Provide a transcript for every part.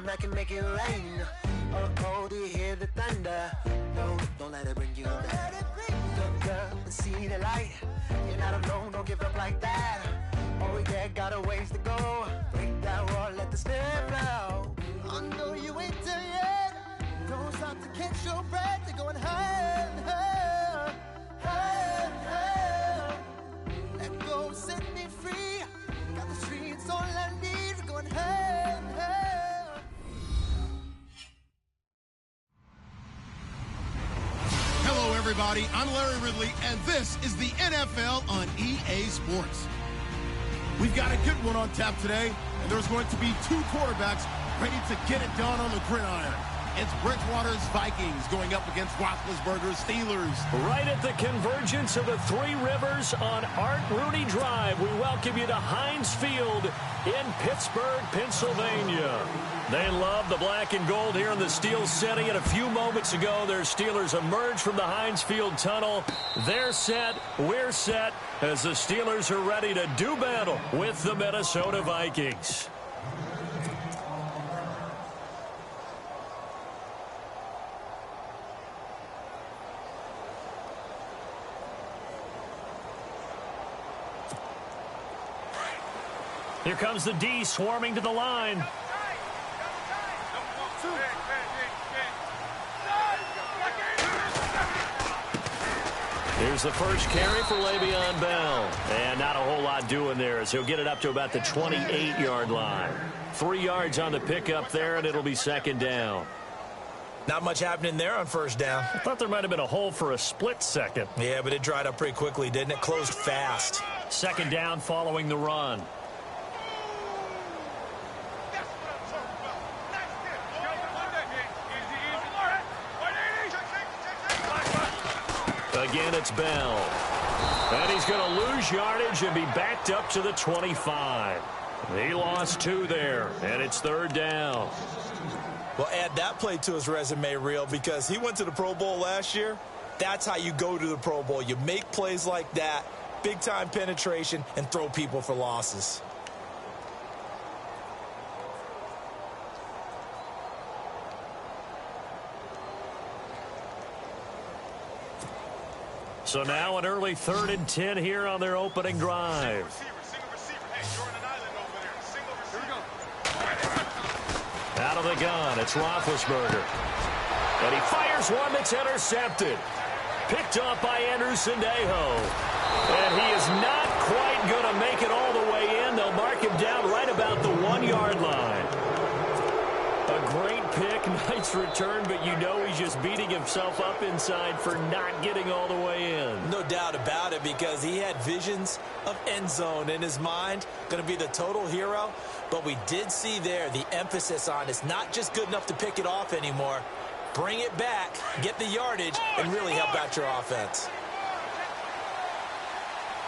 storm, I can make it rain. Oh, do you hear the thunder? No, don't let it bring you down. Look up and see the light. You're not alone, don't give up like that. Oh yeah, got a ways to go. Break that wall, let the spirit flow. I know you ain't there yet. Don't stop to catch your breath. You're going higher and higher, higher and higher. Let go, set me free. Got the streets all I need. We're going higher and higher. Hello, everybody. I'm Larry Ridley, and this is the NFL on EA Sports. We've got a good one on tap today, and there's going to be two quarterbacks ready to get it done on the gridiron. It's Bridgewater's Vikings going up against Roethlisberger's Steelers. Right at the convergence of the Three Rivers on Art Rooney Drive, we welcome you to Heinz Field in Pittsburgh, Pennsylvania. They love the black and gold here in the Steel City, and a few moments ago, their Steelers emerged from the Heinz Field tunnel. They're set, we're set, as the Steelers are ready to do battle with the Minnesota Vikings. Here comes the D swarming to the line. Here's the first carry for Le'Veon Bell. And not a whole lot doing there as he'll get it up to about the 28-yard line. 3 yards on the pickup there, and it'll be second down. Not much happening there on first down. I thought there might have been a hole for a split second. Yeah, but it dried up pretty quickly, didn't it? Closed fast. Second down following the run. Again, it's Bell. And he's going to lose yardage and be backed up to the 25. He lost 2 there, and it's third down. Well, add that play to his resume reel because he went to the Pro Bowl last year. That's how you go to the Pro Bowl. You make plays like that, big-time penetration, and throw people for losses. So now an early 3rd and 10 here on their opening drive. Out of the gun, it's Roethlisberger. And he fires one that's intercepted. Picked off by Anderson Dejo. And he is not quite going to make it all the way in. They'll mark him down right about the 1-yard line. A great pick, nice return, but you know he's just beating himself up inside for not getting all the way in. No doubt about it, because he had visions of end zone in his mind. Going to be the total hero. But we did see there the emphasis on it's not just good enough to pick it off anymore. Bring it back, get the yardage, and really help out your offense.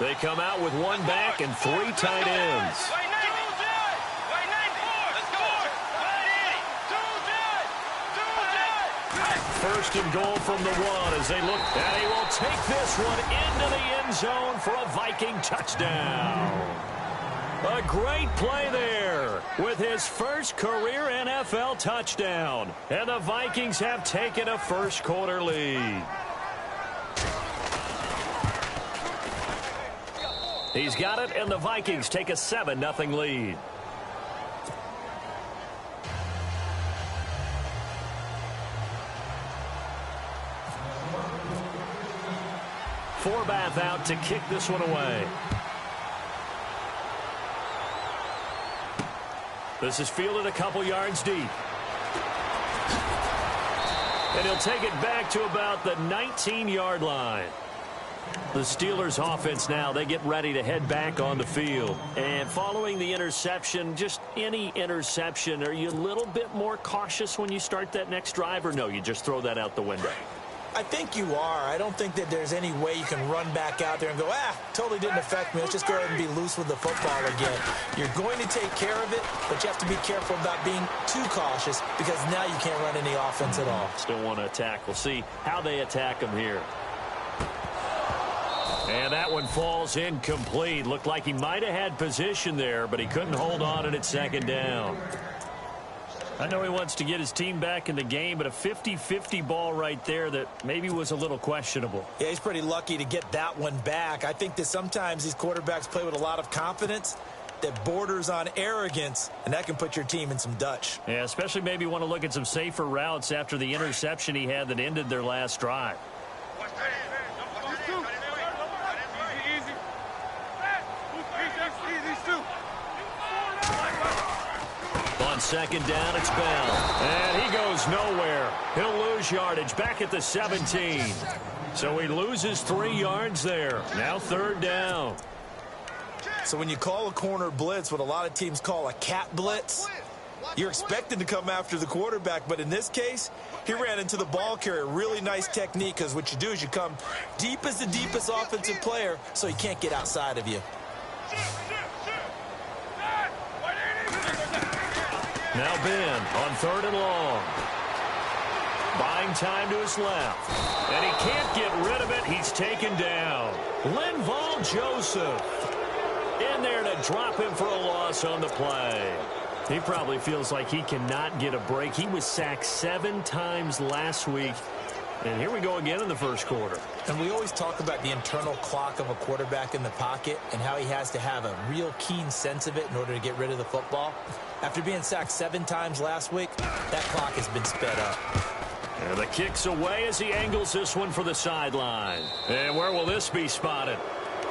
They come out with 1 back and 3 tight ends. First and goal from the 1 as they look, and he will take this one into the end zone for a Viking touchdown. A great play there with his first career NFL touchdown. And the Vikings have taken a first-quarter lead. He's got it, and the Vikings take a 7-0 lead. Forbath out to kick this one away. This is fielded a couple yards deep. And he'll take it back to about the 19-yard line. The Steelers offense now, they get ready to head back on the field. And following the interception, just any interception, are you a little bit more cautious when you start that next drive, or no, you just throw that out the window? I think you are. I don't think that there's any way you can run back out there and go, totally didn't affect me. Let's just go ahead and be loose with the football again. You're going to take care of it, but you have to be careful about being too cautious because now you can't run any offense at all. Still want to attack. We'll see how they attack him here. And that one falls incomplete. Looked like he might have had position there, but he couldn't hold on, and it's second down. I know he wants to get his team back in the game, but a 50-50 ball right there that maybe was a little questionable. Yeah, he's pretty lucky to get that one back. I think that sometimes these quarterbacks play with a lot of confidence that borders on arrogance, and that can put your team in some Dutch. Yeah, especially maybe want to look at some safer routes after the interception he had that ended their last drive. On second down, it's Bell. And he goes nowhere. He'll lose yardage back at the 17. So he loses 3 yards there. Now third down. So when you call a corner blitz, what a lot of teams call a cat blitz, you're expected to come after the quarterback. But in this case, he ran into the ball carrier. Really nice technique, because what you do is you come deep as the deepest offensive player so he can't get outside of you. Now Ben on third and long. Buying time to his left. And he can't get rid of it. He's taken down. Linval Joseph in there to drop him for a loss on the play. He probably feels like he cannot get a break. He was sacked 7 times last week. And here we go again in the first quarter. And we always talk about the internal clock of a quarterback in the pocket and how he has to have a real keen sense of it in order to get rid of the football. After being sacked 7 times last week, that clock has been sped up. And the kick's away as he angles this one for the sideline. And where will this be spotted?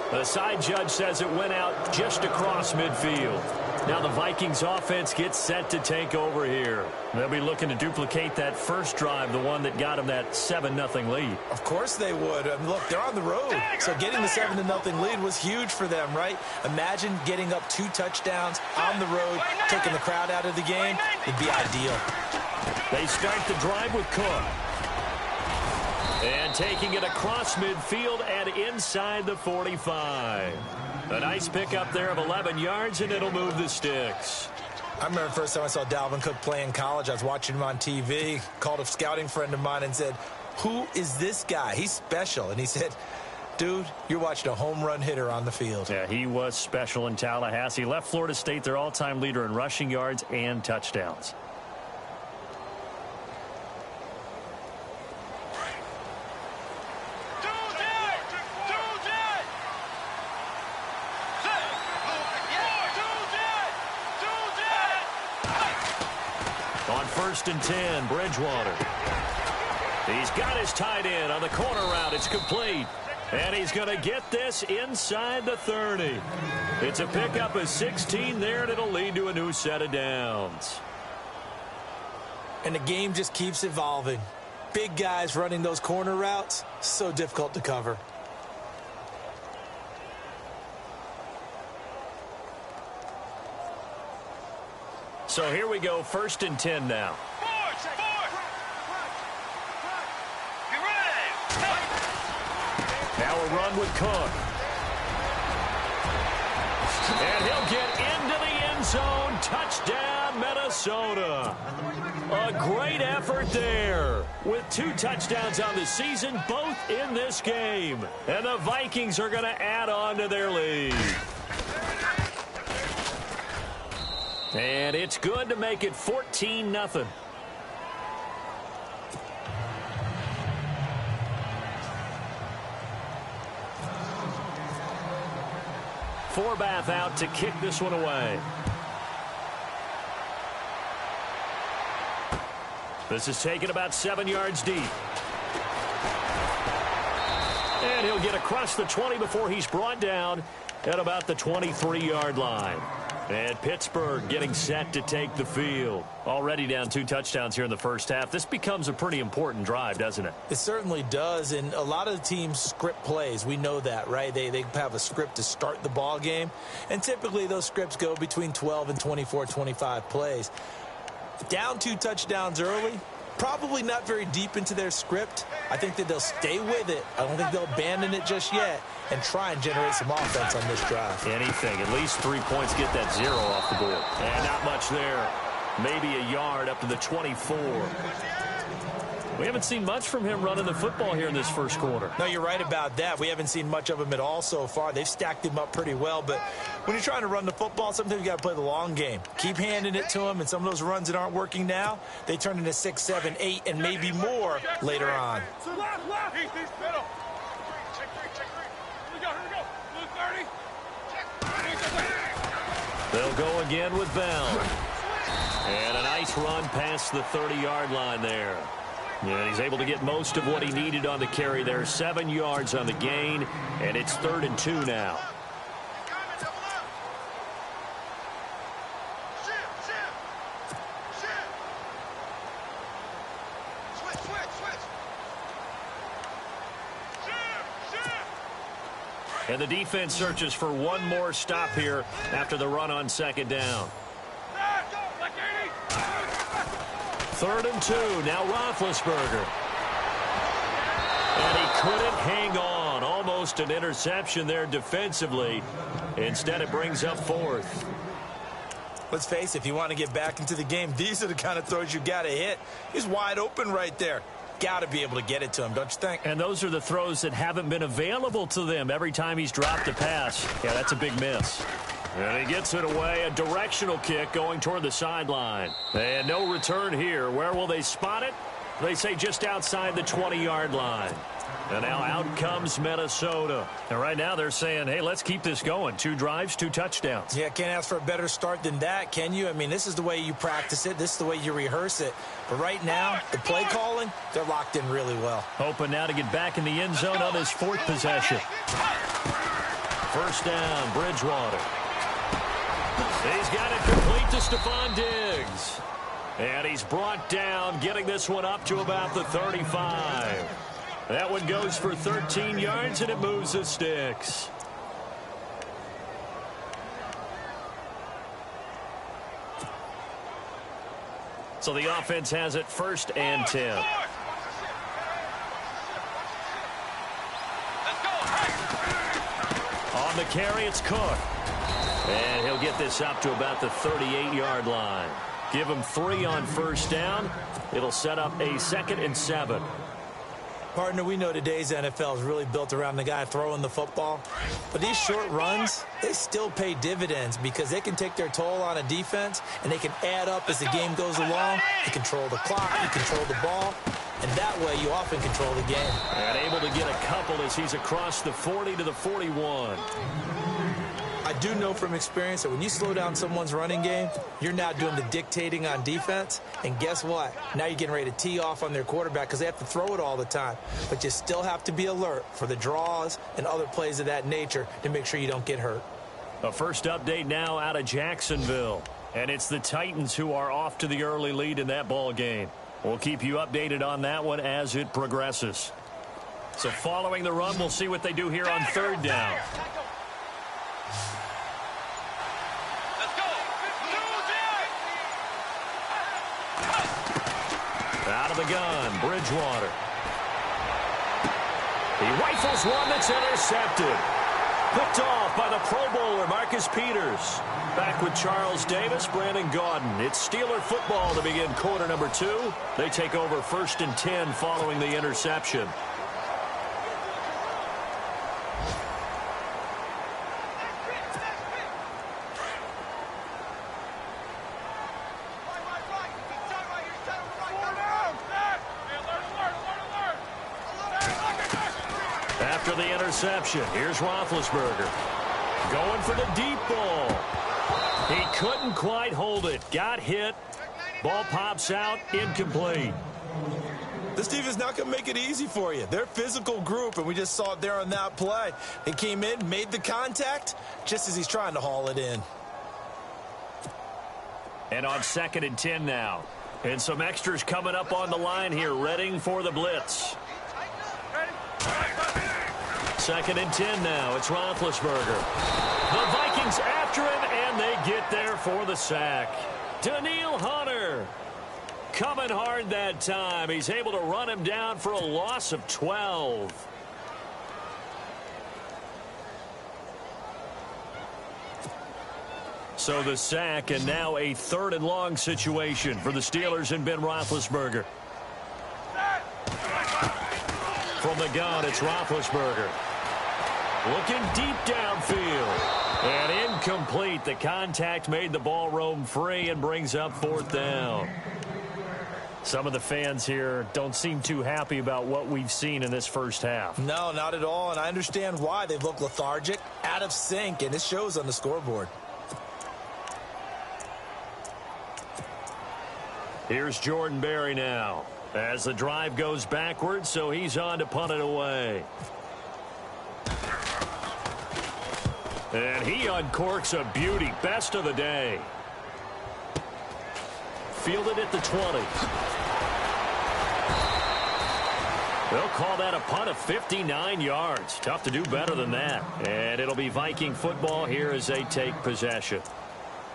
The side judge says it went out just across midfield. Now the Vikings offense gets set to take over here. They'll be looking to duplicate that first drive, the one that got them that 7-0 lead. Of course they would. Look, they're on the road. So getting the 7-0 lead was huge for them, right? Imagine getting up 2 touchdowns on the road, taking the crowd out of the game. It'd be ideal. They start the drive with Cook. And taking it across midfield and inside the 45. A nice pickup there of 11 yards, and it'll move the sticks. I remember the first time I saw Dalvin Cook play in college. I was watching him on TV, called a scouting friend of mine and said, "Who is this guy? He's special." And he said, "Dude, you're watching a home run hitter on the field." Yeah, he was special in Tallahassee. Left Florida State their all-time leader in rushing yards and touchdowns. On 1st and 10, Bridgewater. He's got his tight end on the corner route. It's complete. And he's going to get this inside the 30. It's a pickup of 16 there, and it'll lead to a new set of downs. And the game just keeps evolving. Big guys running those corner routes, so difficult to cover. So here we go, 1st and 10 now. Now a run with Cook. And he'll get into the end zone. Touchdown, Minnesota. A great effort there. With 2 touchdowns on the season, both in this game. And the Vikings are going to add on to their lead. And it's good to make it 14-0. Forbath out to kick this one away. This is taken about 7 yards deep. And he'll get across the 20 before he's brought down at about the 23-yard line. And Pittsburgh getting set to take the field. Already down 2 touchdowns here in the first half. This becomes a pretty important drive, doesn't it? It certainly does, and a lot of the teams script plays. We know that, right? They have a script to start the ball game, and typically those scripts go between 12 and 24, 25 plays. Down 2 touchdowns early, probably not very deep into their script. I think that they'll stay with it. I don't think they'll abandon it just yet and try and generate some offense on this drive. Anything. At least 3 points, get that 0 off the board. And not much there. Maybe a yard up to the 24. We haven't seen much from him running the football here in this first quarter. No, you're right about that. We haven't seen much of him at all so far. They've stacked him up pretty well, but when you're trying to run the football, sometimes you got to play the long game. Keep handing it to him, and some of those runs that aren't working now, they turn into 6, 7, 8, and maybe more later on. They'll go again with Bell. And a nice run past the 30-yard line there. And he's able to get most of what he needed on the carry there. 7 yards on the gain, and it's 3rd and 2 now. And the defense searches for one more stop here after the run on 2nd down. 3rd and 2. Now Roethlisberger. And he couldn't hang on. Almost an interception there defensively. Instead, it brings up 4th. Let's face it, if you want to get back into the game, these are the kind of throws you got to hit. He's wide open right there. Got to be able to get it to him, don't you think? And those are the throws that haven't been available to them every time he's dropped a pass. Yeah, that's a big miss. And he gets it away. A directional kick going toward the sideline. And no return here. Where will they spot it? They say just outside the 20-yard line. And now out comes Minnesota. And right now they're saying, hey, let's keep this going. 2 drives, 2 touchdowns. Yeah, can't ask for a better start than that, can you? I mean, this is the way you practice it. This is the way you rehearse it. But right now, the play calling, they're locked in really well. Hoping now to get back in the end zone on his 4th possession. 1st down, Bridgewater. He's got it complete to Stephon Diggs. And he's brought down, getting this one up to about the 35. That one goes for 13 yards, and it moves the sticks. So the offense has it 1st and 10. On the carry, it's Cook. And he'll get this up to about the 38-yard line. Give him 3 on 1st down. It'll set up a 2nd and 7. Partner, we know today's NFL is really built around the guy throwing the football. But these short runs, they still pay dividends because they can take their toll on a defense, and they can add up as the game goes along. You control the clock, you control the ball, and that way you often control the game. And able to get a couple as he's across the 40 to the 41. I do know from experience that when you slow down someone's running game, you're now doing the dictating on defense. And guess what? Now you're getting ready to tee off on their quarterback because they have to throw it all the time. But you still have to be alert for the draws and other plays of that nature to make sure you don't get hurt. A first update now out of Jacksonville. And it's the Titans who are off to the early lead in that ball game. We'll keep you updated on that one as it progresses. So following the run, we'll see what they do here on 3rd down. Out of the gun, Bridgewater. He rifles one that's intercepted. Picked off by the Pro Bowler, Marcus Peters. Back with Charles Davis, Brandon Gaudin. It's Steeler football to begin quarter number 2. They take over 1st and 10 following the interception. After the interception, here's Roethlisberger. Going for the deep ball. He couldn't quite hold it. Got hit. Ball pops out. Incomplete. This team is not going to make it easy for you. They're a physical group, and we just saw it there on that play. They came in, made the contact, just as he's trying to haul it in. And on 2nd and 10 now. And some extras coming up on the line here, readying for the blitz. 2nd and 10 now. It's Roethlisberger. The Vikings after him, and they get there for the sack. Daniil Hunter coming hard that time. He's able to run him down for a loss of 12. So the sack, and now a 3rd and long situation for the Steelers and Ben Roethlisberger. From the gun, it's Roethlisberger. Looking deep downfield. And incomplete. The contact made the ball roam free and brings up 4th down. Some of the fans here don't seem too happy about what we've seen in this first half. No, not at all, and I understand why. They look lethargic, out of sync, and it shows on the scoreboard. Here's Jordan Berry now as the drive goes backwards, so he's on to punt it away. And he uncorks a beauty. Best of the day. Fielded at the 20. They'll call that a punt of 59 yards. Tough to do better than that. And it'll be Viking football here as they take possession.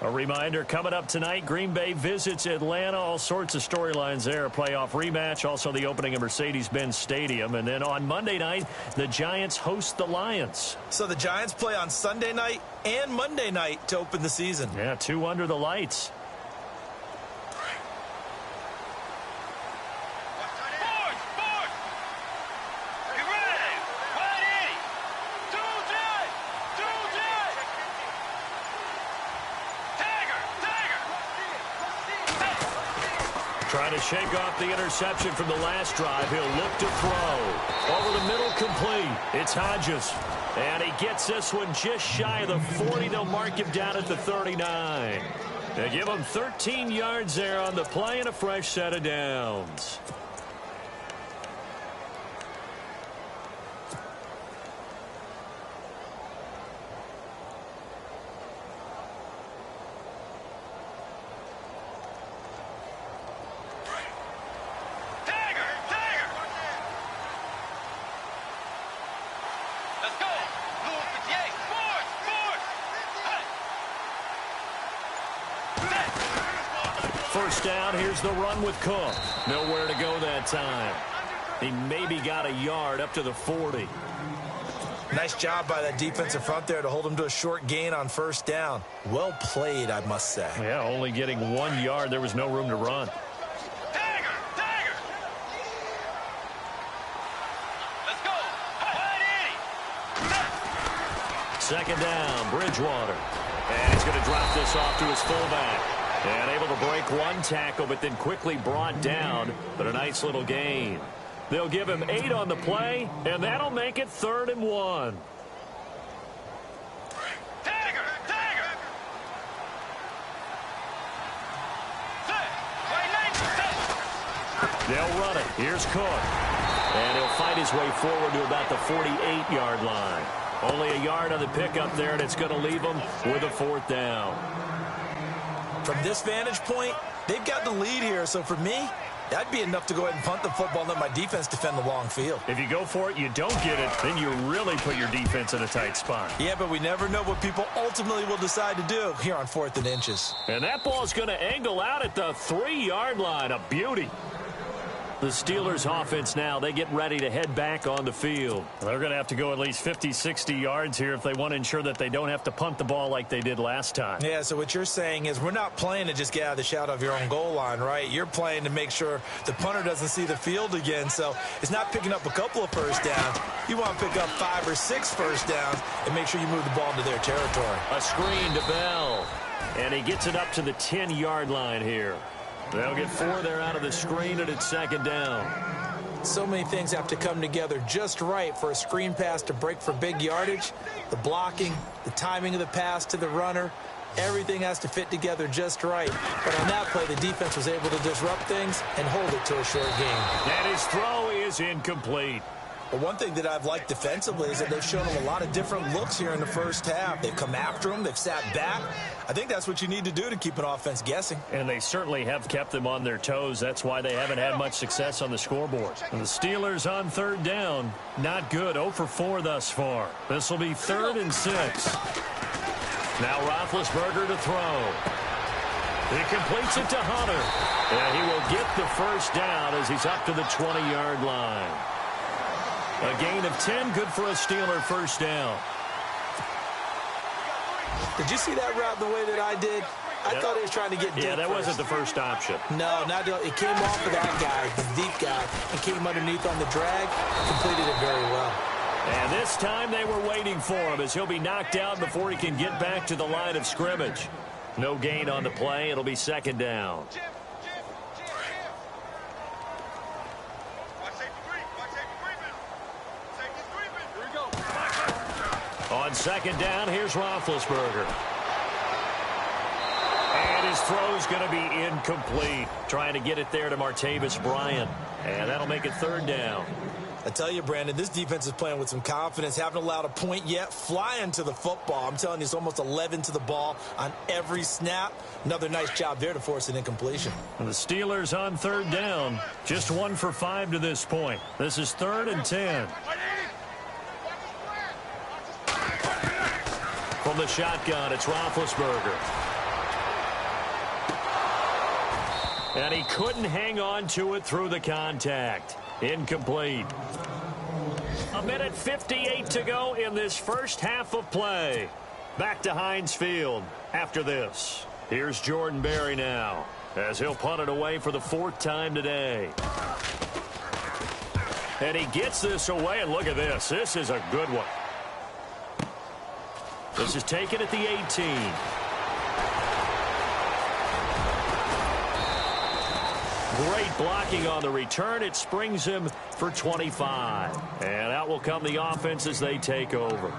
A reminder, coming up tonight, Green Bay visits Atlanta. All sorts of storylines there. A playoff rematch, also the opening of Mercedes-Benz Stadium. And then on Monday night, the Giants host the Lions. So the Giants play on Sunday night and Monday night to open the season. Yeah, 2 under the lights. Trying to shake off the interception from the last drive. He'll look to throw. Over the middle, complete. It's Hodges. And he gets this one just shy of the 40. They'll mark him down at the 39. They give him 13 yards there on the play and a fresh set of downs. First down, here's the run with Cook. Nowhere to go that time. He maybe got a yard up to the 40. Nice job by that defensive front there to hold him to a short gain on first down. Well played, I must say. Yeah, only getting 1 yard. There was no room to run. Let's go. Second down, Bridgewater. And he's going to drop this off to his fullback. And able to break one tackle, but then quickly brought down. But a nice little gain. They'll give him 8 on the play, and that'll make it 3rd and 1. They'll run it. Here's Cook. And he'll fight his way forward to about the 48-yard line. Only a yard on the pickup there, and it's going to leave him with a 4th down. From this vantage point, they've got the lead here. So for me, that'd be enough to go ahead and punt the football and let my defense defend the long field. If you go for it, you don't get it, then you really put your defense in a tight spot. Yeah, but we never know what people ultimately will decide to do here on 4th and inches. And that ball's going to angle out at the 3-yard line. A beauty. The Steelers offense now, they get ready to head back on the field. They're going to have to go at least 50, 60 yards here if they want to ensure that they don't have to punt the ball like they did last time. Yeah, so what you're saying is we're not playing to just get out of the shadow of your own goal line, right? You're playing to make sure the punter doesn't see the field again. So it's not picking up a couple of first downs. You want to pick up 5 or 6 first downs and make sure you move the ball into their territory. A screen to Bell. And he gets it up to the 10-yard line here. They'll get 4 there out of the screen, and it's 2nd down. So many things have to come together just right for a screen pass to break for big yardage. The blocking, the timing of the pass to the runner, everything has to fit together just right. But on that play, the defense was able to disrupt things and hold it to a short gain. And his throw is incomplete. But one thing that I've liked defensively is that they've shown him a lot of different looks here in the first half. They've come after him. They've sat back. I think that's what you need to do to keep an offense guessing. And they certainly have kept them on their toes. That's why they haven't had much success on the scoreboard. And the Steelers on 3rd down, not good. 0 for 4 thus far. This will be 3rd and 6. Now Roethlisberger to throw. He completes it to Hunter. And he will get the first down as he's up to the 20-yard line. A gain of 10, good for a Steeler first down. Did you see that route the way that I did? I thought he was trying to get deep. Yeah, that wasn't the first option. No, it came off of that guy, the deep guy, and came underneath on the drag, completed it very well. And this time they were waiting for him as he'll be knocked out before he can get back to the line of scrimmage. No gain on the play. It'll be second down. On second down, here's Roethlisberger. And his throw's going to be incomplete. Trying to get it there to Martavis Bryant. And that'll make it third down. I tell you, Brandon, this defense is playing with some confidence. Haven't allowed a point yet. Flying to the football. I'm telling you, it's almost 11 to the ball on every snap. Another nice job there to force an incompletion. And the Steelers on third down. Just 1 for 5 to this point. This is 3rd and 10. From the shotgun, it's Roethlisberger. And he couldn't hang on to it through the contact. Incomplete. 1:58 to go in this first half of play. Back to Heinz Field after this. Here's Jordan Berry now as he'll punt it away for the 4th time today. And he gets this away, and look at this. This is a good one. This is taken at the 18. Great blocking on the return. It springs him for 25. And out will come the offense as they take over.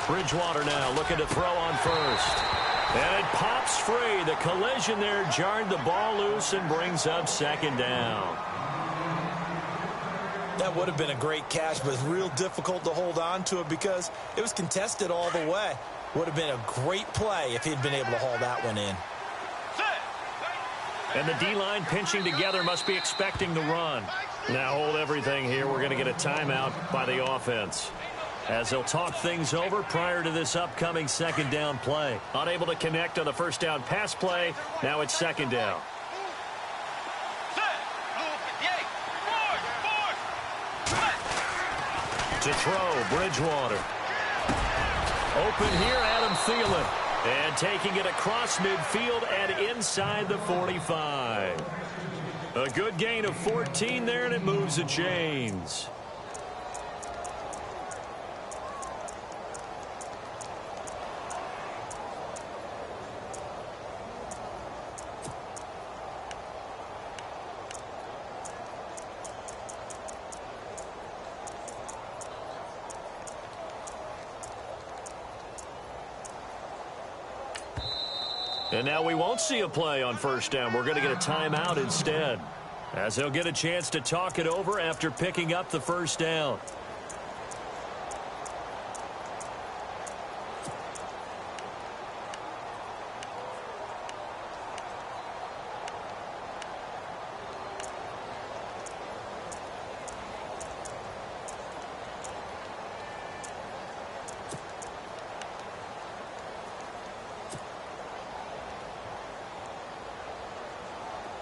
Bridgewater now looking to throw on first. And it pops free. The collision there jarred the ball loose and brings up second down. That would have been a great catch, but it's real difficult to hold on to it because it was contested all the way. Would have been a great play if he'd been able to haul that one in. And the D-line pinching together must be expecting the run. Now hold everything here. We're going to get a timeout by the offense, as they'll talk things over prior to this upcoming second down play. Unable to connect on the first down pass play. Now it's second down. To throw, Bridgewater. Open here, Adam Thielen. And taking it across midfield and inside the 45. A good gain of 14 there, and it moves the chains. And now we won't see a play on first down. We're going to get a timeout instead, as they'll get a chance to talk it over after picking up the first down.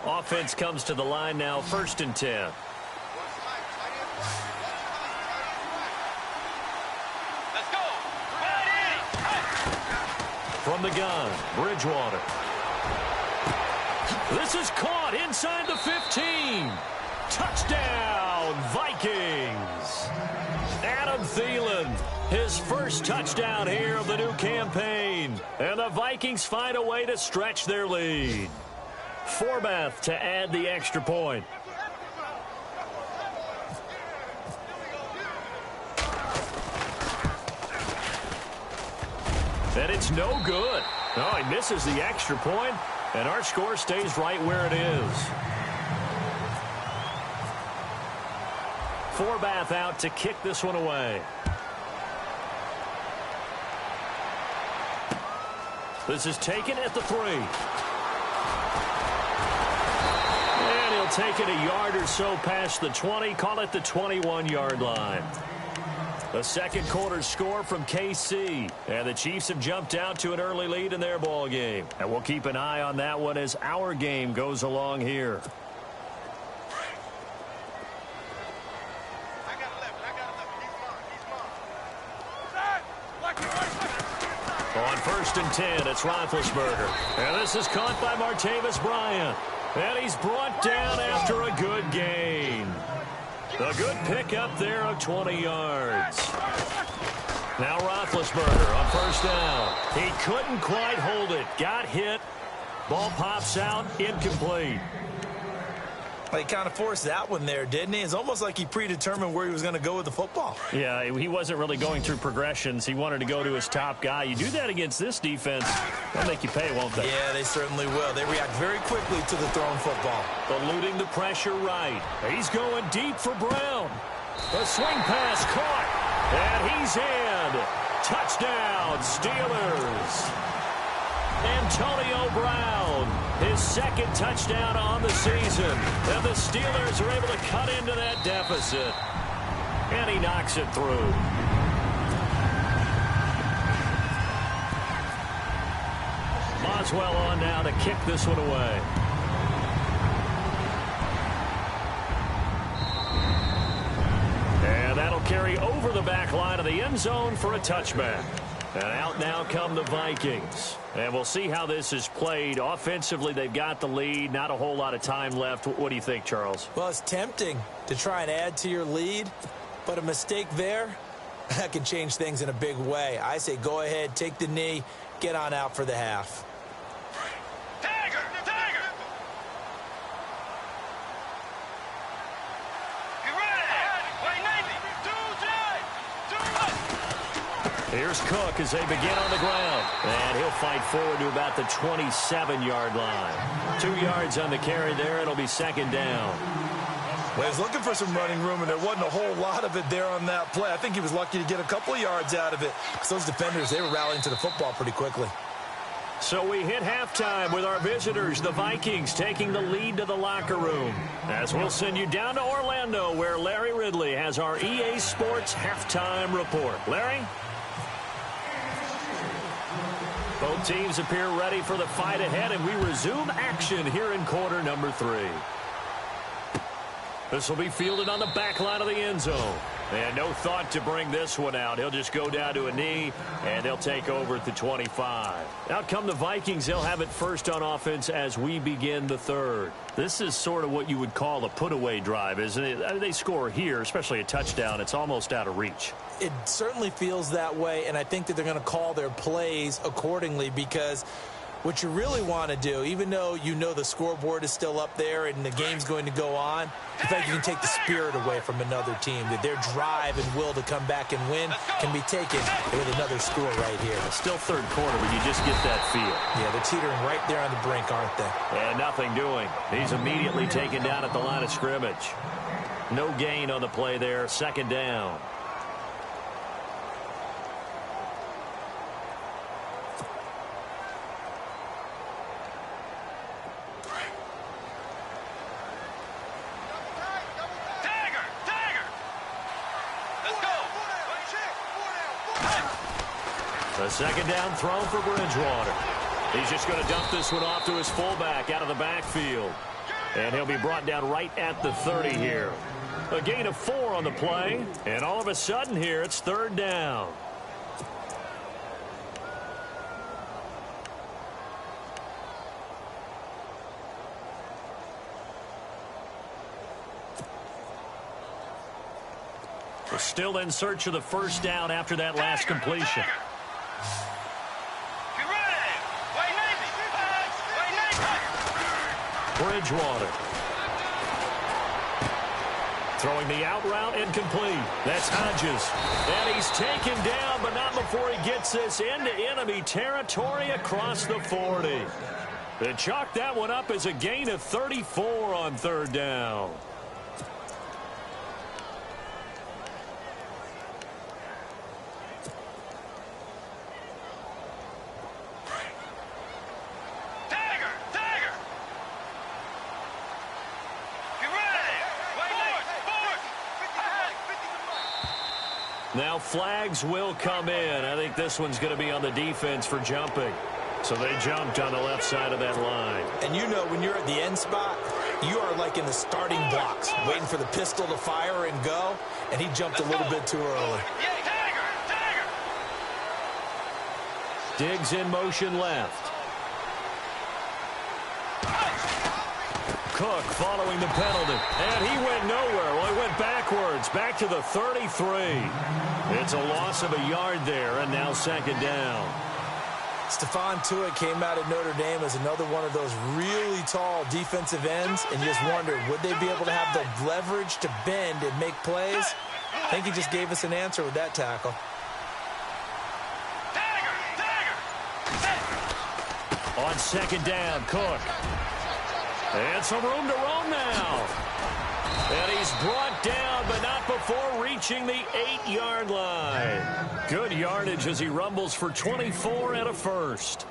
Offense comes to the line now, 1st and 10. Let's go. From the gun, Bridgewater. This is caught inside the 15. Touchdown, Vikings. Adam Thielen, his first touchdown here of the new campaign. And the Vikings find a way to stretch their lead. Forbath to add the extra point. And it's no good. Oh, he misses the extra point, and our score stays right where it is. Forbath out to kick this one away. This is taken at the 3. They'll take it a yard or so past the 20, call it the 21-yard line. The second quarter score from KC, and the Chiefs have jumped out to an early lead in their ball game. And we'll keep an eye on that one as our game goes along here. On 1st and 10, it's Roethlisberger. And this is caught by Martavis Bryant. And he's brought down after a good gain. A good pickup there of 20 yards. Now Roethlisberger on 1st down. He couldn't quite hold it. Got hit. Ball pops out. Incomplete. He kind of forced that one there, didn't he? It's almost like he predetermined where he was going to go with the football. Yeah, he wasn't really going through progressions. He wanted to go to his top guy. You do that against this defense, they'll make you pay, won't they? Yeah, they certainly will. They react very quickly to the thrown football. Eluding the pressure right. He's going deep for Brown. The swing pass caught. And he's in. Touchdown, Steelers. Antonio Brown, his second touchdown on the season. And the Steelers are able to cut into that deficit. And he knocks it through. Boswell on now to kick this one away. And that'll carry over the back line of the end zone for a touchback. And out now come the Vikings. And we'll see how this is played. Offensively, they've got the lead. Not a whole lot of time left. What do you think, Charles? Well, it's tempting to try and add to your lead, but a mistake there, that can change things in a big way. I say go ahead, take the knee, get on out for the half. Here's Cook as they begin on the ground. And he'll fight forward to about the 27-yard line. 2 yards on the carry there. It'll be 2nd down. Well, he was looking for some running room, and there wasn't a whole lot of it there on that play. I think he was lucky to get a couple of yards out of it. Because those defenders, they were rallying to the football pretty quickly. So we hit halftime with our visitors, the Vikings, taking the lead to the locker room. As we'll send you down to Orlando, where Larry Ridley has our EA Sports halftime report. Larry? Both teams appear ready for the fight ahead, and we resume action here in quarter number 3. This will be fielded on the back line of the end zone. And no thought to bring this one out. He'll just go down to a knee, and they'll take over at the 25. Out come the Vikings. They'll have it first on offense as we begin the 3rd. This is sort of what you would call a put-away drive, isn't it? I mean, they score here, especially a touchdown. It's almost out of reach. It certainly feels that way, and I think that they're going to call their plays accordingly, because what you really want to do, even though you know the scoreboard is still up there and the game's going to go on, the fact you can take the spirit away from another team, that their drive and will to come back and win can be taken with another score right here. It's still 3rd quarter, but you just get that feel. Yeah, they're teetering right there on the brink, aren't they? And nothing doing. He's immediately taken down at the line of scrimmage. No gain on the play there. 2nd down. A 2nd down throw for Bridgewater. He's just going to dump this one off to his fullback out of the backfield. And he'll be brought down right at the 30 here. A gain of 4 on the play. And all of a sudden here, it's 3rd down. We're still in search of the 1st down after that last completion. Bridgewater. Throwing the out route, incomplete. That's Hodges. And he's taken down, but not before he gets this into enemy territory across the 40. They chalk that one up as a gain of 34 on 3rd down. Now flags will come in. I think this one's going to be on the defense for jumping. So they jumped on the left side of that line. And you know when you're at the end spot, you are like in the starting blocks, waiting for the pistol to fire and go, and he jumped a little bit too early. Diggs in motion left. Cook following the penalty. And he went nowhere. Well, he went backwards, back to the 33. It's a loss of a yard there, and now second down. Stephon Tuitt came out of Notre Dame as another one of those really tall defensive ends, and you just wondered, would they be able to have the leverage to bend and make plays? I think he just gave us an answer with that tackle. On second down, Cook. And some room to roam now. And he's brought down, but not before reaching the 8-yard line. Good yardage as he rumbles for 24 and a first.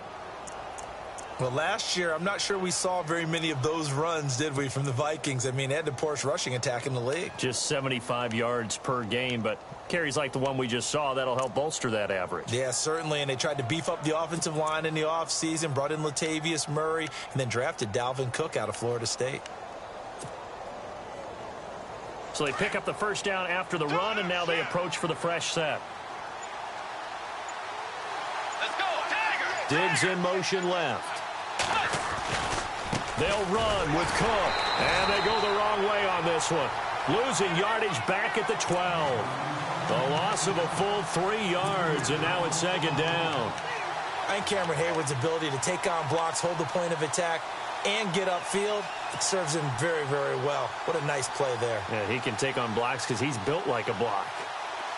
Well, last year, I'm not sure we saw very many of those runs, did we, from the Vikings? I mean, they had the poorest rushing attack in the league. Just 75 yards per game, but carries like the one we just saw, that'll help bolster that average. Yeah, certainly, and they tried to beef up the offensive line in the offseason, brought in Latavius Murray, and then drafted Dalvin Cook out of Florida State. So they pick up the first down after the run, and now they approach for the fresh set. Diggs in motion left. They'll run with Cook, and they go the wrong way on this one. Losing yardage back at the 12. The loss of a full 3 yards, and now it's second down. I think Cameron Hayward's ability to take on blocks, hold the point of attack, and get upfield, it serves him very, very well. What a nice play there. Yeah, he can take on blocks because he's built like a block.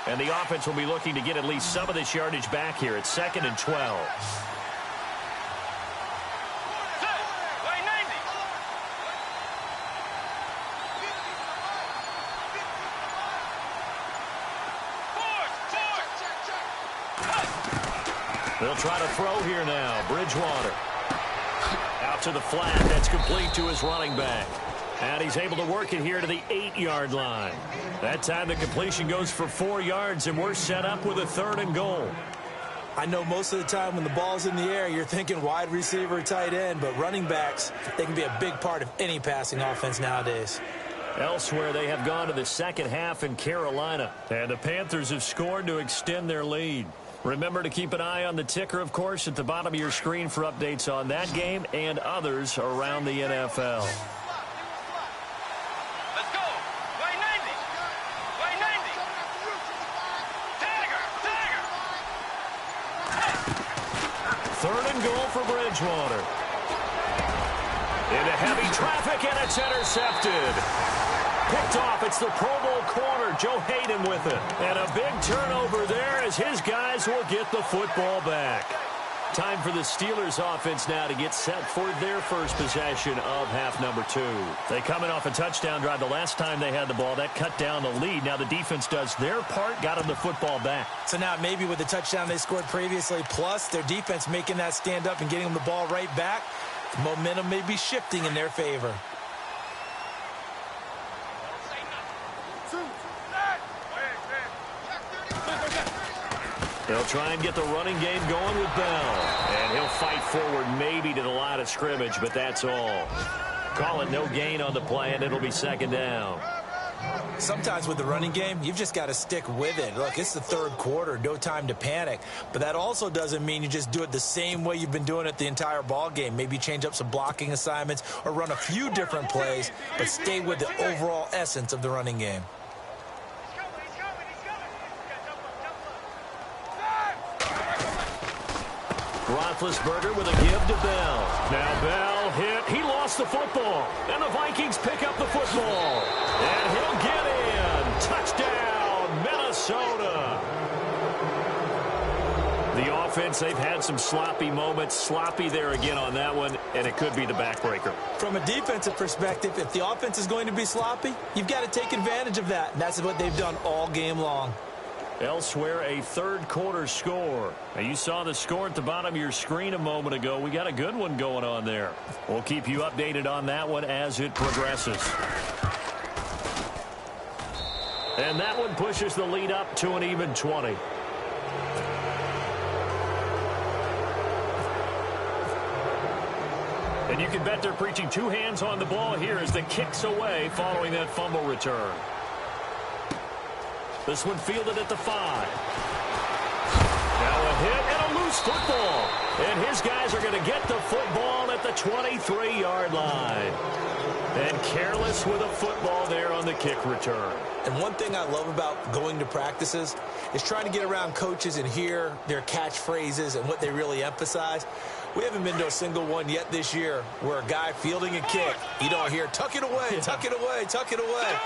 And the offense will be looking to get at least some of this yardage back here. It's 2nd and 12. They'll try to throw here now. Bridgewater. Out to the flat. That's complete to his running back. And he's able to work it here to the 8-yard line. That time the completion goes for 4 yards, and we're set up with a 3rd and goal. I know most of the time when the ball's in the air, you're thinking wide receiver, tight end, but running backs, they can be a big part of any passing offense nowadays. Elsewhere, they have gone to the second half in Carolina. And the Panthers have scored to extend their lead. Remember to keep an eye on the ticker, of course, at the bottom of your screen for updates on that game and others around the NFL. Let's go. Way 90. Way 90. Tiger. 3rd and goal for Bridgewater. Into heavy traffic, and it's intercepted. Picked off. It's the Pro Bowl corner, Joe Hayden, with it. And a big turnover there as his guys will get the football back. Time for the Steelers offense now to get set for their first possession of half number 2. They come in off a touchdown drive the last time they had the ball. That cut down the lead. Now the defense does their part, got them the football back. So now maybe with the touchdown they scored previously, plus their defense making that stand up and getting them the ball right back, momentum may be shifting in their favor. They'll try and get the running game going with Bell. And he'll fight forward maybe to the line of scrimmage, but that's all. Call it no gain on the play, and it'll be second down. Sometimes with the running game, you've just got to stick with it. Look, it's the 3rd quarter, no time to panic. But that also doesn't mean you just do it the same way you've been doing it the entire ball game. Maybe change up some blocking assignments or run a few different plays, but stay with the overall essence of the running game. Roethlisberger with a give to Bell. Now Bell hit. He lost the football. And the Vikings pick up the football. And he'll get in. Touchdown, Minnesota. The offense, they've had some sloppy moments. Sloppy there again on that one, and it could be the backbreaker. From a defensive perspective, if the offense is going to be sloppy, you've got to take advantage of that. And that's what they've done all game long. Elsewhere, a 3rd quarter score. Now, you saw the score at the bottom of your screen a moment ago. We got a good one going on there. We'll keep you updated on that one as it progresses. And that one pushes the lead up to an even 20. And you can bet they're preaching two hands on the ball here as the kick's away following that fumble return. This one fielded at the 5. Now a hit and a loose football. And his guys are going to get the football at the 23-yard line. And careless with a football there on the kick return. And one thing I love about going to practices is trying to get around coaches and hear their catchphrases and what they really emphasize. We haven't been to a single one yet this year where a guy fielding a kick, you don't hear, tuck it away, tuck it away, tuck it away.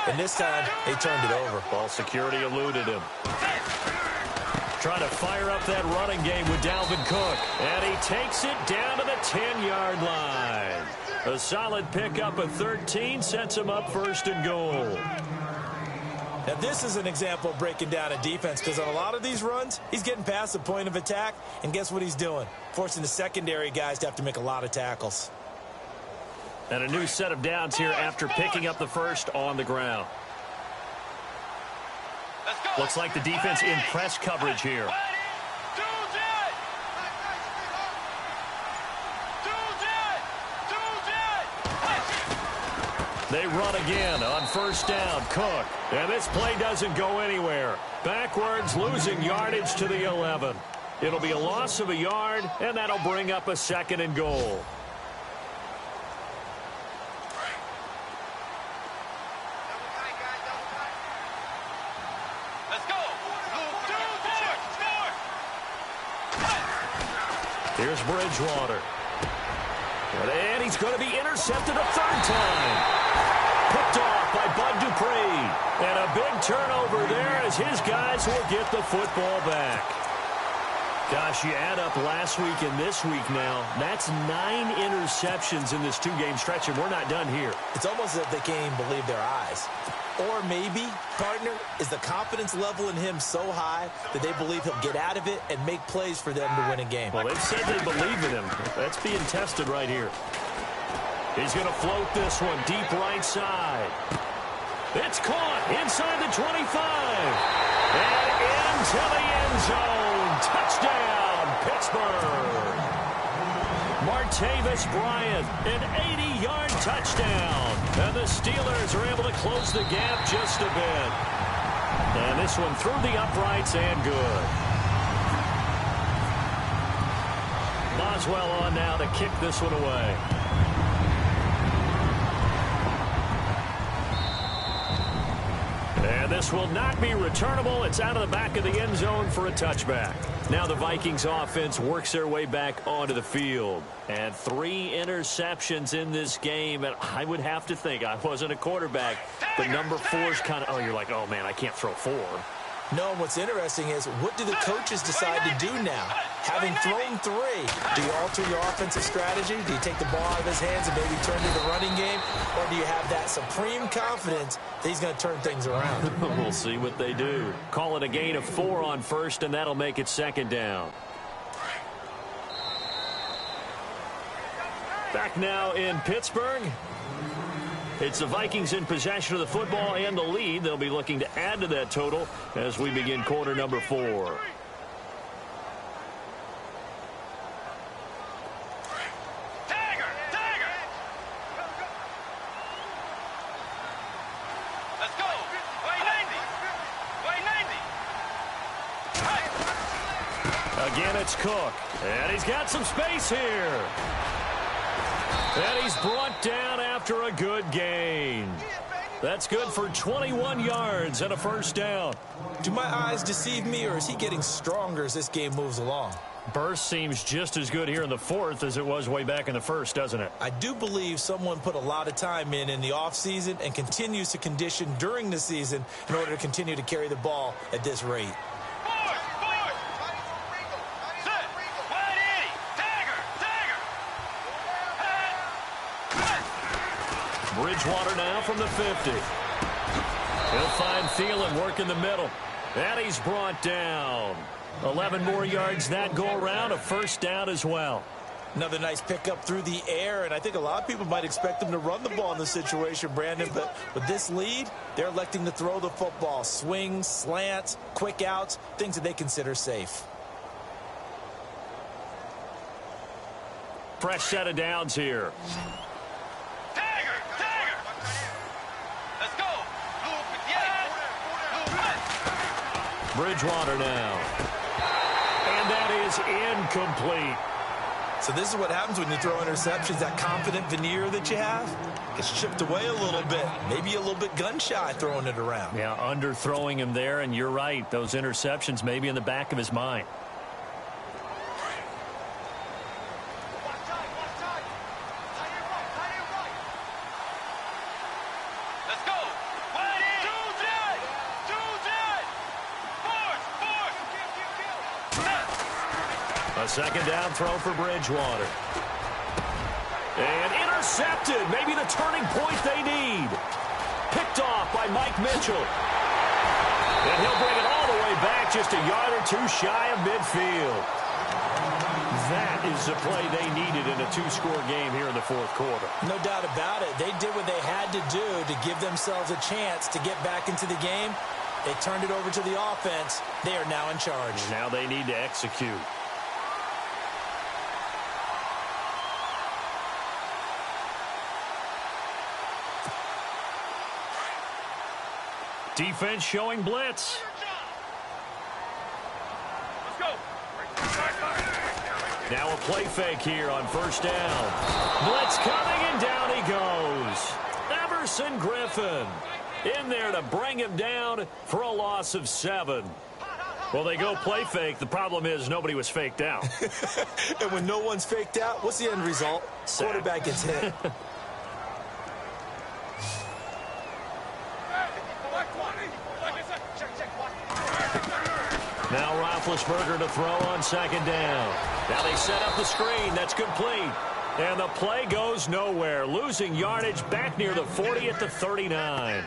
And this time, they turned it over. Ball security eluded him. Trying to fire up that running game with Dalvin Cook. And he takes it down to the 10-yard line. A solid pickup of 13 sets him up first and goal. Now, this is an example of breaking down a defense because on a lot of these runs, he's getting past the point of attack, and guess what he's doing? Forcing the secondary guys to have to make a lot of tackles. And a new set of downs here after picking up the first on the ground. Looks like the defense in press coverage here. They run again on first down. Cook. And this play doesn't go anywhere. Backwards, losing yardage to the 11. It'll be a loss of a yard, and that'll bring up a second and goal. Let's go. Here's Bridgewater. And he's going to be intercepted a third time. Picked off by Bud Dupree. And a big turnover there as his guys will get the football back. Gosh, you add up last week and this week now. That's 9 interceptions in this two-game stretch, and we're not done here. It's almost as if they can't even believe their eyes. Or maybe, partner, is the confidence level in him so high that they believe he'll get out of it and make plays for them to win a game. Well, they've said they believe in him. That's being tested right here. He's going to float this one deep right side. It's caught inside the 25. And into the end zone. Touchdown, Pittsburgh. Martavis Bryant, an 80-yard touchdown. And the Steelers are able to close the gap just a bit. And this one through the uprights and good. Boswell on now to kick this one away. And this will not be returnable. It's out of the back of the end zone for a touchback. Now the Vikings offense works their way back onto the field. And 3 interceptions in this game. And I would have to think, I wasn't a quarterback, but number 4 is kind of, you're like, oh, man, I can't throw 4. No, and what's interesting is, what do the coaches decide to do now? Having thrown 3, do you alter your offensive strategy? Do you take the ball out of his hands and maybe turn to the running game? Or do you have that supreme confidence that he's going to turn things around? We'll see what they do. Call it a gain of 4 on first, and that'll make it second down. Back now in Pittsburgh. It's the Vikings in possession of the football and the lead. They'll be looking to add to that total as we begin quarter number 4. Let's go. Way 90. Way 90. Again, it's Cook. And he's got some space here. And he's brought down after a good gain. That's good for 21 yards and a first down. Do my eyes deceive me, or is he getting stronger as this game moves along? Burst seems just as good here in the 4th as it was way back in the 1st, doesn't it? I do believe someone put a lot of time in the offseason and continues to condition during the season in order to continue to carry the ball at this rate. Bridgewater now from the 50. He'll find Thielen working the middle. And he's brought down. 11 more yards that go around, a first down as well. Another nice pickup through the air, and I think a lot of people might expect them to run the ball in this situation, Brandon, but with this lead, they're electing to throw the football. Swings, slants, quick outs, things that they consider safe. Fresh set of downs here. Tiger! Tiger! Let's go! Bridgewater now. And that is incomplete. So this is what happens when you throw interceptions. That confident veneer that you have gets chipped away a little bit. Maybe a little bit gun-shy throwing it around. Yeah, underthrowing him there, and you're right. Those interceptions may be in the back of his mind. Let's go! A second down throw for Bridgewater. And intercepted. Maybe the turning point they need. Picked off by Mike Mitchell. And he'll bring it all the way back, just a yard or two shy of midfield. That is the play they needed in a two-score game here in the fourth quarter. No doubt about it. They did what they had to do to give themselves a chance to get back into the game. They turned it over to the offense. They are now in charge. Now they need to execute. Defense showing blitz. Let's go! Now a play fake here on first down. Blitz coming, and down he goes. Everson Griffin in there to bring him down for a loss of 7. Well, they go play fake. The problem is nobody was faked out. And when no one's faked out, what's the end result? Quarterback gets hit. Now Roethlisberger to throw on second down. Now they set up the screen. That's complete. And the play goes nowhere. Losing yardage back near the 40 at the 39.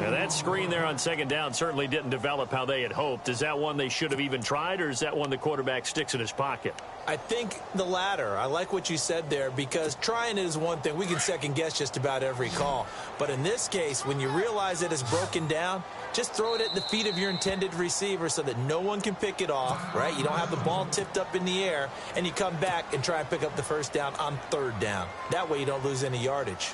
Now that screen there on second down certainly didn't develop how they had hoped. Is that one they should have even tried, or is that one the quarterback sticks in his pocket? I think the latter. I like what you said there, because trying it is one thing. We can second guess just about every call. But in this case, when you realize it is broken down, just throw it at the feet of your intended receiver so that no one can pick it off, right? You don't have the ball tipped up in the air, and you come back and try and pick up the first down on third down. That way you don't lose any yardage.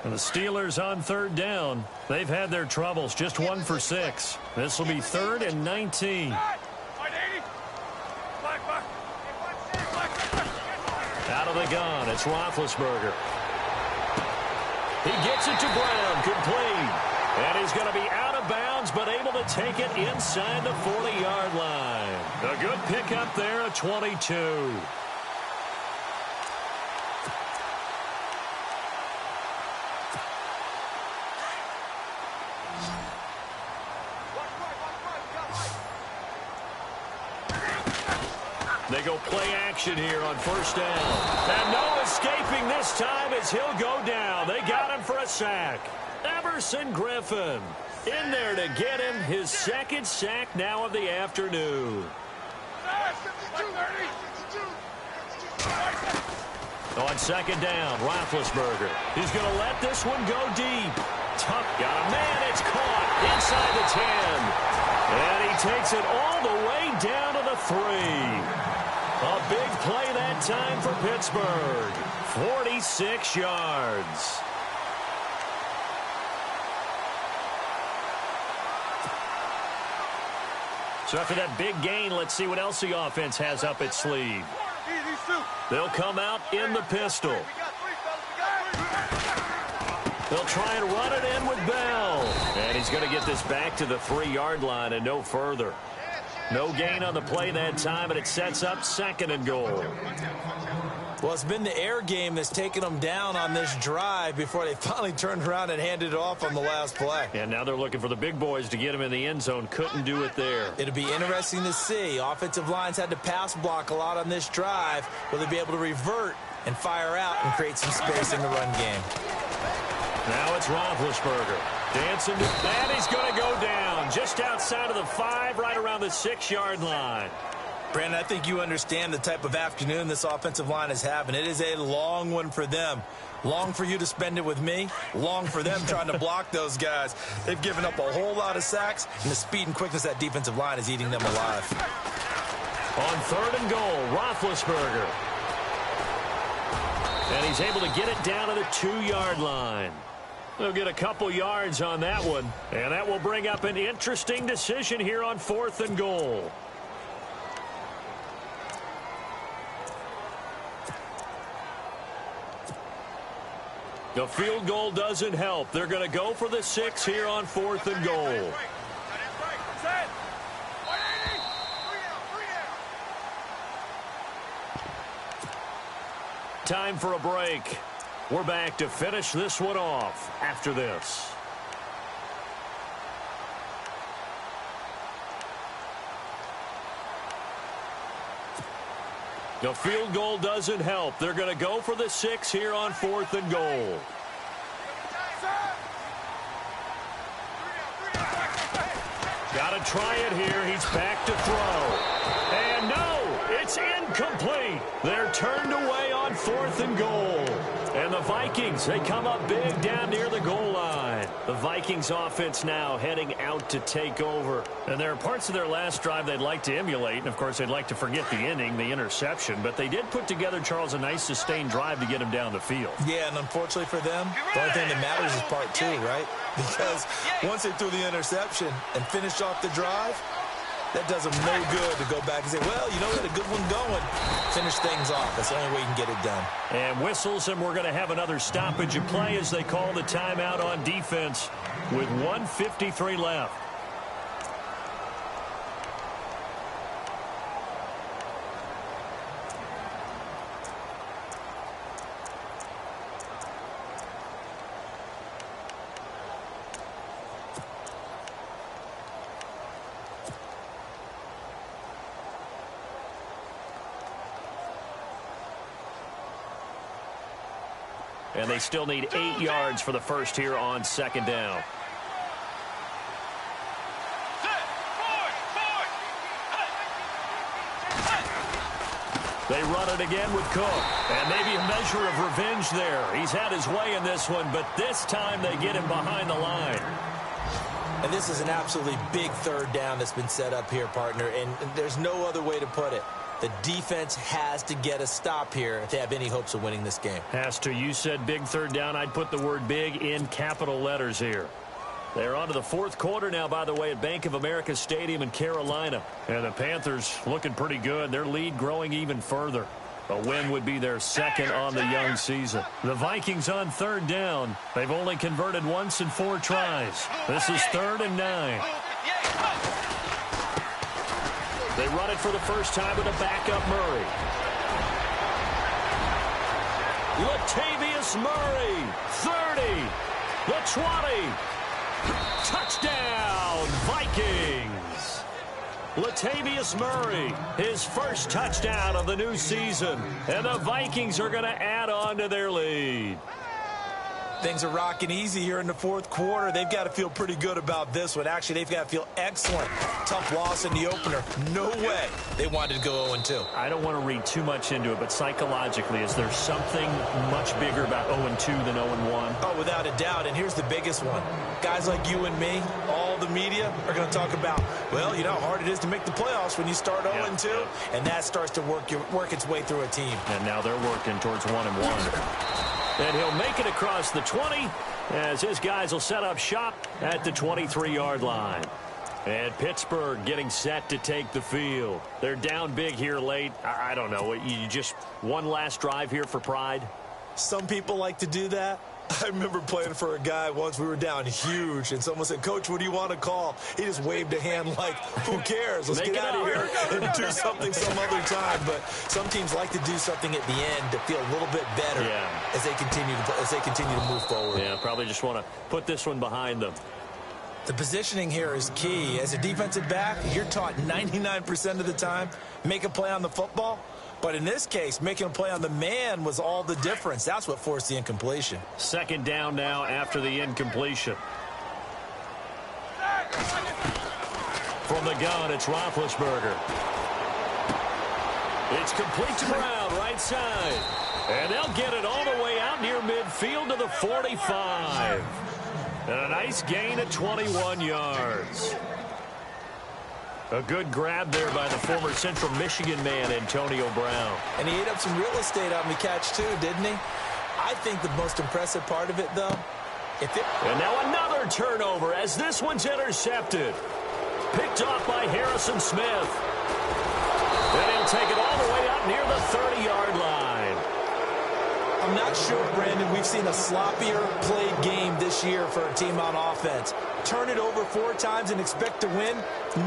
And the Steelers on third down. They've had their troubles, just 1 for 6. This will be 3rd and 19. Out of the gun, it's Roethlisberger. He gets it to Brown, complete. And he's going to be out of bounds, but able to take it inside the 40-yard line. A good pickup there at 22. They go play action here on first down. And no escaping this time as he'll go down. They got him for a sack. Everson Griffin in there to get him his second sack now of the afternoon. On second down, Roethlisberger. He's going to let this one go deep. Tuck got a man. It's caught inside the 10. And he takes it all the way down to the 3. A big play that time for Pittsburgh. 46 yards. So after that big gain, let's see what else the offense has up its sleeve. They'll come out in the pistol. They'll try and run it in with Bell. And he's going to get this back to the 3-yard line and no further. No gain on the play that time, and it sets up 2nd and goal. Well, it's been the air game that's taken them down on this drive before they finally turned around and handed it off on the last play. And now they're looking for the big boys to get him in the end zone. Couldn't do it there. It'll be interesting to see. Offensive lines had to pass block a lot on this drive. Will they be able to revert and fire out and create some space in the run game? Now it's Roethlisberger. Dancing, and he's going to go down just outside of the 5, right around the 6-yard line. Brandon, I think you understand the type of afternoon this offensive line is having. It is a long one for them. Long for you to spend it with me. Long for them trying to block those guys. They've given up a whole lot of sacks, and the speed and quickness of that defensive line is eating them alive. On 3rd and goal, Roethlisberger. And he's able to get it down to the 2-yard line. They'll get a couple yards on that one, and that will bring up an interesting decision here on 4th and goal. The field goal doesn't help. They're going to go for the 6 here on 4th and goal. Time for a break. We're back to finish this one off after this. The field goal doesn't help. They're going to go for the 6 here on 4th and goal. Got to try it here. He's back to throw. And no, it's incomplete. They're turned away on 4th and goal. And the Vikings, they come up big down near the goal line. The Vikings offense now heading out to take over. And there are parts of their last drive they'd like to emulate. And, of course, they'd like to forget the inning, the interception. But they did put together, Charles, a nice sustained drive to get him down the field. Yeah, and unfortunately for them, the only thing that matters is part 2, right? Because once they threw the interception and finished off the drive, that does them no good to go back and say, well, you know, we had a good one going. Finish things off. That's the only way you can get it done. And whistles, and we're going to have another stoppage of play as they call the timeout on defense with 1:53 left. And they still need 8 yards for the first here on 2nd down. They run it again with Cook. And maybe a measure of revenge there. He's had his way in this one, but this time they get him behind the line. And this is an absolutely big 3rd down that's been set up here, partner, and there's no other way to put it. The defense has to get a stop here if they have any hopes of winning this game. Has to. You said big 3rd down. I'd put the word big in capital letters here. They're on to the 4th quarter now, by the way, at Bank of America Stadium in Carolina. And the Panthers looking pretty good. Their lead growing even further. A win would be their 2nd on the young season. The Vikings on 3rd down. They've only converted once in 4 tries. This is 3rd and 9. They run it for the first time with a backup Murray. Latavius Murray, 30, the 20. Touchdown, Vikings. Latavius Murray, his first touchdown of the new season. And the Vikings are going to add on to their lead. Things are rocking easy here in the 4th quarter. They've got to feel pretty good about this one. Actually, they've got to feel excellent. Tough loss in the opener. No way they wanted to go 0-2. I don't want to read too much into it, but psychologically, is there something much bigger about 0-2 than 0-1? Oh, without a doubt. And here's the biggest one. Guys like you and me, all the media, are going to talk about, well, you know how hard it is to make the playoffs when you start 0-2. Yeah. And that starts to work its way through a team. And now they're working towards 1-1. And he'll make it across the 20 as his guys will set up shop at the 23-yard line. And Pittsburgh getting set to take the field. They're down big here late. I don't know. You just one last drive here for pride? Some people like to do that. I remember playing for a guy once. We were down huge, and someone said, Coach, what do you want to call? He just waved a hand like, who cares? Let's get out of here and do something some other time. But some teams like to do something at the end to feel a little bit better as they continue to move forward. Yeah, probably just want to put this one behind them. The positioning here is key. As a defensive back, you're taught 99% of the time, make a play on the football. But in this case, making a play on the man was all the difference. That's what forced the incompletion. 2nd down now after the incompletion. From the gun, it's Roethlisberger. It's complete to Brown, right side. And they'll get it all the way out near midfield to the 45. And a nice gain at 21 yards. A good grab there by the former Central Michigan man, Antonio Brown. And he ate up some real estate on the catch, too, didn't he? I think the most impressive part of it, though, and now another turnover as this one's intercepted. Picked off by Harrison Smith. And he'll take it all the way out near the 30-yard line. I'm not sure, Brandon, we've seen a sloppier played game this year for a team on offense. Turn it over 4 times and expect to win?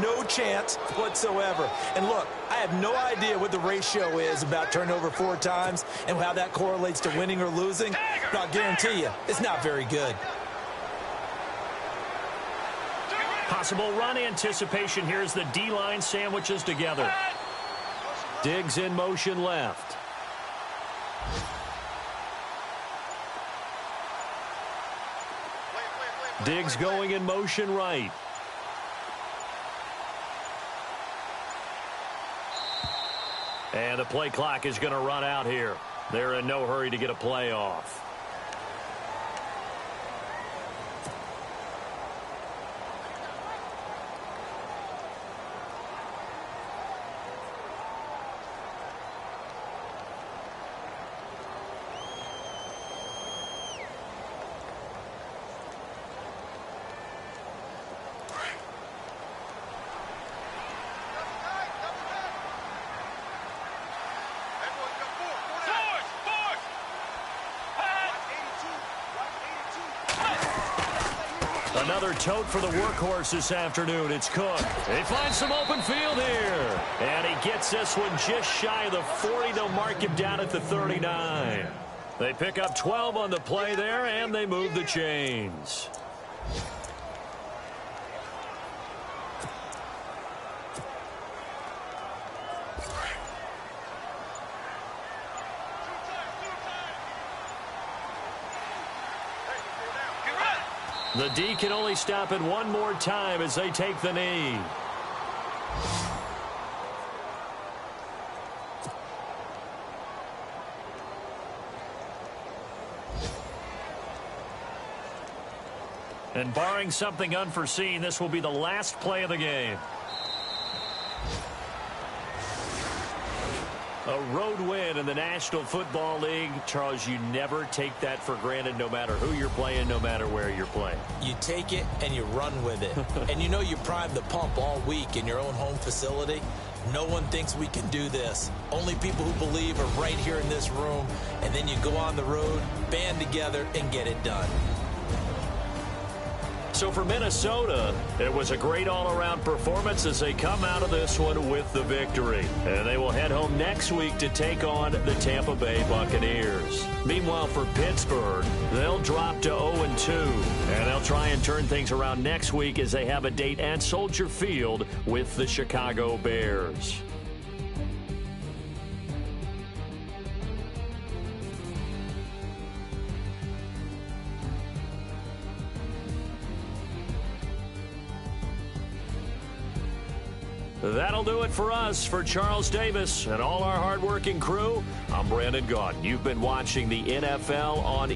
No chance whatsoever. And look, I have no idea what the ratio is about turnover 4 times and how that correlates to winning or losing, but I'll guarantee you, it's not very good. Possible run anticipation here as the D-line sandwiches together. Diggs in motion left. Diggs going in motion right. And the play clock is going to run out here. They're in no hurry to get a play off. Another tote for the workhorse this afternoon. It's Cook. He finds some open field here. And he gets this one just shy of the 40. They'll mark him down at the 39. They pick up 12 on the play there, and they move the chains. The D can only stop it one more time as they take the knee. And barring something unforeseen, this will be the last play of the game. A road win in the National Football League. Charles, you never take that for granted no matter who you're playing, no matter where you're playing. You take it and you run with it. And you know you primed the pump all week in your own home facility. No one thinks we can do this. Only people who believe are right here in this room. And then you go on the road, band together, and get it done. So for Minnesota, it was a great all-around performance as they come out of this one with the victory. And they will head home next week to take on the Tampa Bay Buccaneers. Meanwhile, for Pittsburgh, they'll drop to 0-2. And they'll try and turn things around next week as they have a date at Soldier Field with the Chicago Bears. That'll do it for us. For Charles Davis and all our hardworking crew, I'm Brandon Gaudin. You've been watching the NFL on